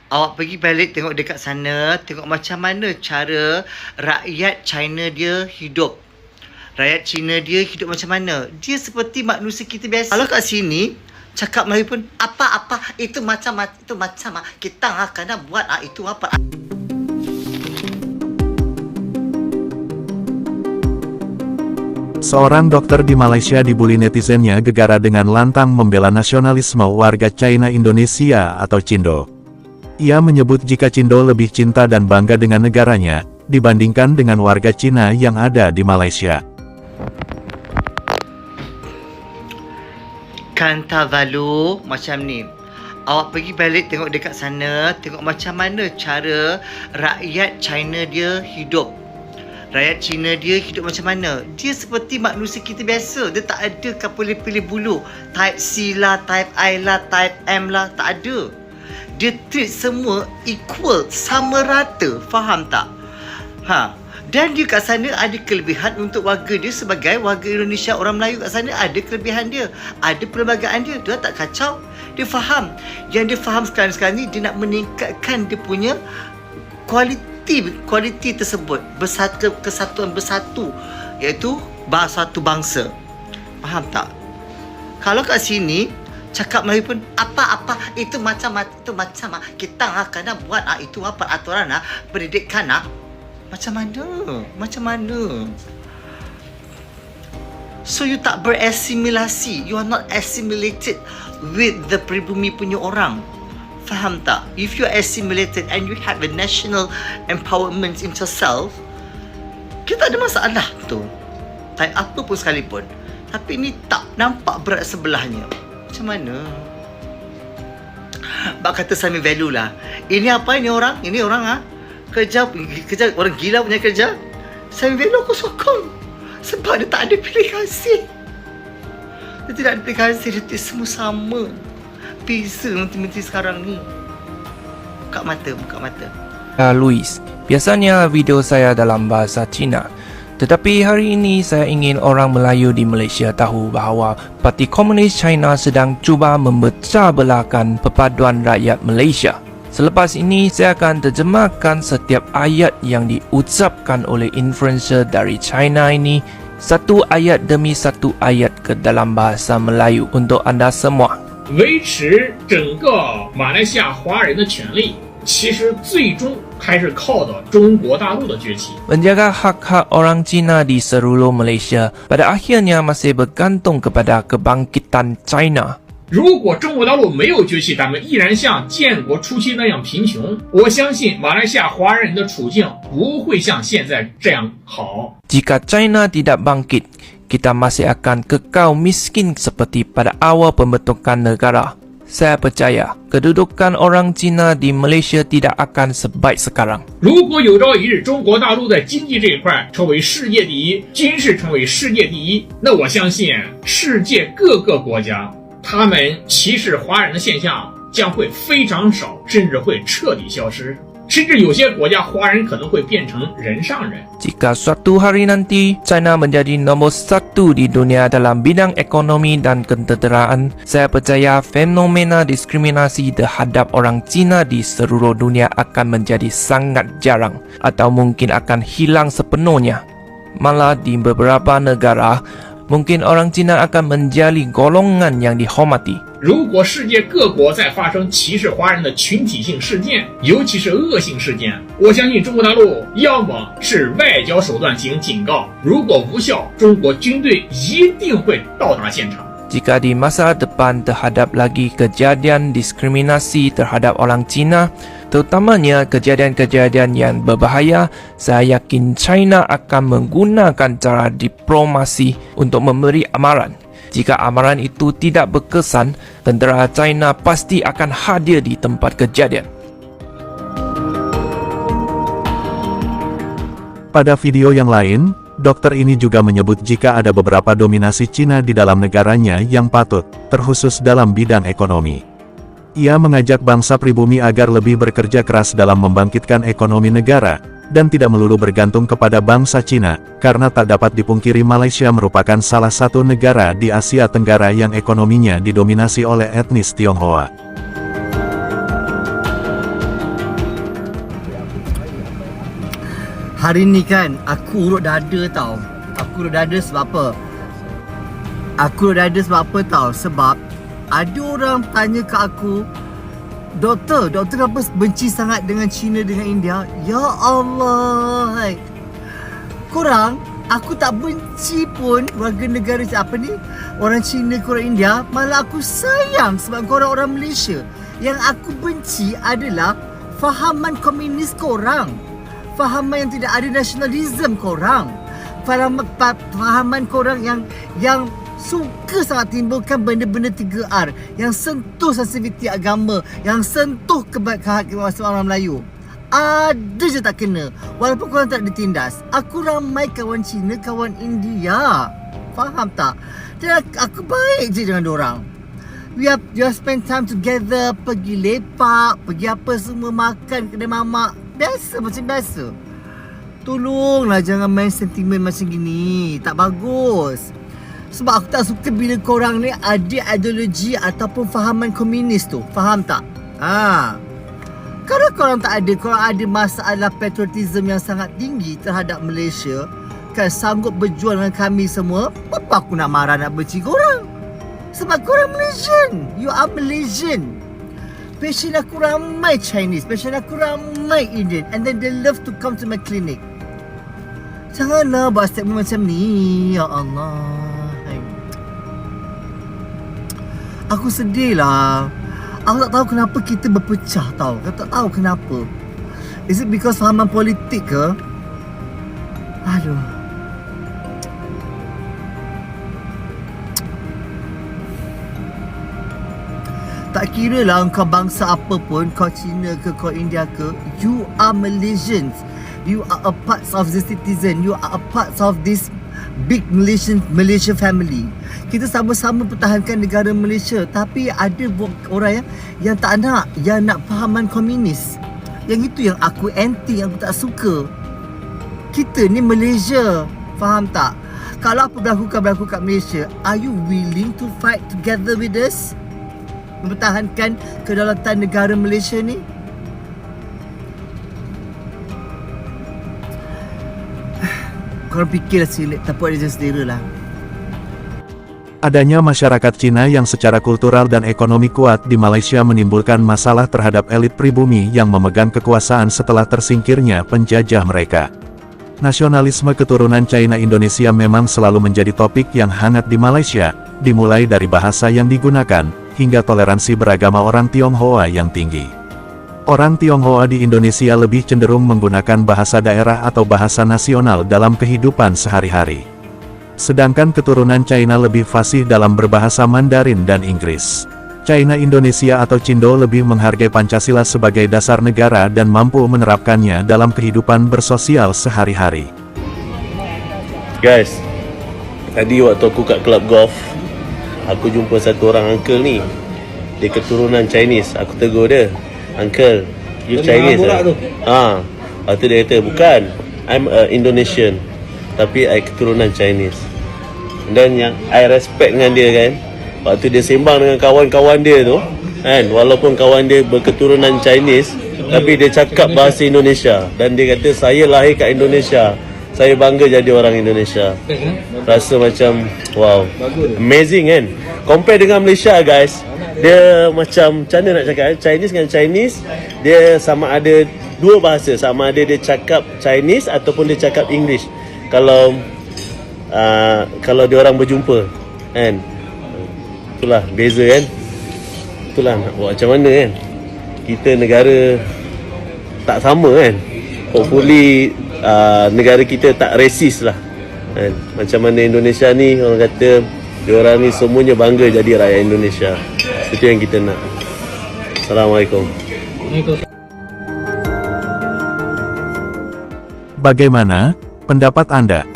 Awak pergi balik tengok dekat sana, tengok macam mana cara rakyat China dia hidup. Rakyat Cina dia hidup macam mana? Dia seperti manusia kita biasa. Kalau kat sini, cakap Melayu pun, apa-apa, itu macam, kita kena buat, itu apa. Seorang dokter di Malaysia dibuli netizennya gegara dengan lantang membela nasionalisme warga China Indonesia atau Cindo. Ia menyebut jika Cindo lebih cinta dan bangga dengan negaranya, dibandingkan dengan warga Cina yang ada di Malaysia. Kanta Valu macam ni. Awak pergi balik tengok dekat sana, tengok macam mana cara rakyat China dia hidup. Rakyat Cina dia hidup macam mana? Dia seperti manusia kita biasa. Dia tak ada pilih-pilih bulu. Type C lah, type I lah, type M lah. Tak ada. Dia treat semua equal, sama rata. Faham tak? Dan dia kat sana ada kelebihan untuk warga dia sebagai warga Indonesia, orang Melayu kat sana ada kelebihan dia. Ada perlembagaan dia. Dia tak kacau. Dia faham. Yang dia faham sekarang ni, dia nak meningkatkan dia punya kualiti tersebut, kesatuan bersatu, iaitu satu bangsa. Faham tak? Kalau kat sini cakap Melayu pun, apa-apa, itu macam, kita kena buat, itu peraturan, pendidikan, macam mana? So you tak berasimilasi, you are not assimilated with the pribumi punya orang. Faham tak? If you are assimilated and you have a national empowerment in yourself, kita ada masalah tu. Tak apa pun sekalipun. Tapi ni tak nampak berat sebelahnya. Macam mana? Bak kata Sami value lah. Ini apa ini orang? Ini orang kerja orang gila punya kerja. Sami value aku sokong. Sebab dia tak ada pilih kasih. Dia tidak ada pilih kasih. Dia semua sama. Beza menteri-menteri sekarang ni. Buka mata. Luis, biasanya video saya dalam bahasa Cina. Tetapi hari ini saya ingin orang Melayu di Malaysia tahu bahawa Parti Komunis China sedang cuba memecah belahkan perpaduan rakyat Malaysia. Selepas ini saya akan terjemahkan setiap ayat yang diucapkan oleh influencer dari China ini, satu ayat demi satu ayat ke dalam bahasa Melayu untuk anda semua. 维持整个马来西亚华人的权利，其实最终还是靠的中国大陆的崛起。 Menjaga hak-hak orang Cina di seluruh Malaysia pada akhirnya masih bergantung kepada kebangkitan China. 如果中国大陆没有崛起，咱们依然像建国初期那样贫穷，我相信马来西亚华人的处境不会像现在这样好。 Jika China tidak bangkit, kita masih akan kekal miskin seperti pada awal pembentukan negara. Saya percaya kedudukan orang Cina di Malaysia tidak akan sebaik sekarang. 如果有朝一日中国大陆在经济这一块成为世界第一，军事成为世界第一，那我相信世界各个国家他们歧视华人的现象将会非常少，甚至会彻底消失。 甚至有些国家华人可能会变成人上人。 Jika suatu hari nanti China menjadi nombor satu di dunia dalam bidang ekonomi dan ketenteraan, saya percaya fenomena diskriminasi terhadap orang Cina di seluruh dunia akan menjadi sangat jarang atau mungkin akan hilang sepenuhnya. Malah di beberapa negara, mungkin orang Cina akan menjadi golongan yang dihormati. 如果世界各国在发生歧视华人的群体性事件，尤其是恶性事件，我相信中国大陆要么是外交手段进行警告，如果无效，中国军队一定会到达现场。 Jika di masa depan terhadap lagi kejadian diskriminasi terhadap orang Cina, terutamanya kejadian-kejadian yang berbahaya, saya yakin China akan menggunakan cara diplomasi untuk memberi amaran. Jika amaran itu tidak berkesan, tentera China pasti akan hadir di tempat kejadian. Pada video yang lain, dokter ini juga menyebut jika ada beberapa dominasi Cina di dalam negaranya yang patut, terkhusus dalam bidang ekonomi. Ia mengajak bangsa pribumi agar lebih bekerja keras dalam membangkitkan ekonomi negara, dan tidak melulu bergantung kepada bangsa Cina, karena tak dapat dipungkiri Malaysia merupakan salah satu negara di Asia Tenggara yang ekonominya didominasi oleh etnis Tionghoa. hari ni kan aku urut dada tau. Aku urut dada sebab apa? Aku urut dada sebab apa tau? Sebab ada orang tanya ke aku, Doktor kenapa benci sangat dengan China dengan India? Ya Allah, hai. Korang, aku tak benci pun warga negara apa ni, orang China, korang India. Malah aku sayang sebab korang orang Malaysia. Yang aku benci adalah fahaman komunis korang, fahaman yang tidak ada nasionalisme korang, fahaman korang yang suka sangat timbulkan benda-benda 3R yang sentuh sensitiviti agama, yang sentuh kehakiman orang Melayu. Ada je tak kena. Walaupun korang tak ditindas. Aku ramai kawan Cina, kawan India. Faham tak? Dan aku baik je dengan dorang. We have spend time together, pergi lepak, pergi apa semua, makan kedai mamak. Biasa, macam biasa. Tolonglah jangan main sentimen macam gini. Tak bagus. Sebab aku tak suka bila korang ni ada ideologi ataupun fahaman komunis tu. Faham tak? Kalau korang tak ada, korang ada masalah patriotism yang sangat tinggi terhadap Malaysia, kan sanggup berjuang dengan kami semua, apa aku nak marah, nak benci korang? Sebab korang Malaysian. You are Malaysian. Patient aku ramai Chinese, patient aku ramai Indian, and then they love to come to my clinic. Janganlah buat statement macam ni. Ya Allah. Aku sedih lah. Aku tak tahu kenapa kita berpecah tau. Aku tak tahu kenapa. Is it because fahaman politik ke? Aduh. Tak kira lah kau bangsa apa pun, kau Cina ke, kau India ke, you are Malaysians. You are a part of the citizen. You are a part of this big Malaysia family. Kita sama-sama pertahankan negara Malaysia. Tapi ada orang yang tak nak, yang nak fahaman komunis. Yang itu yang aku anti, yang aku tak suka. Kita ni Malaysia. Faham tak? Kalau apa berlaku kat Malaysia, are you willing to fight together with us? Mempertahankan kedaulatan negara Malaysia ni? Korang fikirlah silap, tapi ada je selera lah. Adanya masyarakat Cina yang secara kultural dan ekonomi kuat di Malaysia menimbulkan masalah terhadap elit pribumi yang memegang kekuasaan setelah tersingkirnya penjajah mereka. Nasionalisme keturunan China Indonesia memang selalu menjadi topik yang hangat di Malaysia, dimulai dari bahasa yang digunakan, hingga toleransi beragama orang Tionghoa yang tinggi. Orang Tionghoa di Indonesia lebih cenderung menggunakan bahasa daerah atau bahasa nasional dalam kehidupan sehari-hari. Sedangkan keturunan China lebih fasih dalam berbahasa Mandarin dan Inggris. China Indonesia atau Cindo lebih menghargai Pancasila sebagai dasar negara dan mampu menerapkannya dalam kehidupan bersosial sehari-hari. Guys, tadi waktu aku kat club golf, aku jumpa satu orang uncle ni. Dia keturunan Chinese. Aku tegur dia, "Uncle, you Chinese lah?" Lepas tu dia kata, "Bukan, I'm Indonesian, tapi I keturunan Chinese." Dan yang I respect dengan dia kan, waktu dia sembang dengan kawan-kawan dia tu kan, walaupun kawan dia berketurunan Chinese, tapi dia cakap bahasa Indonesia. Dan dia kata, "Saya lahir kat Indonesia, saya bangga jadi orang Indonesia." Rasa macam wow, amazing kan. Compare dengan Malaysia guys, dia macam mana nak cakap, Chinese dengan Chinese, dia sama ada dua bahasa, sama ada dia cakap Chinese ataupun dia cakap English. Kalau dia orang berjumpa kan, itulah beza kan. Itulah nak buat macam mana kan, kita negara tak sama kan. Hopefully negara kita tak racist lah kan. Macam mana Indonesia ni, orang kata dia orang ni semuanya bangga jadi rakyat Indonesia. Itu yang kita nak. Assalamualaikum. Bagaimana pendapat Anda?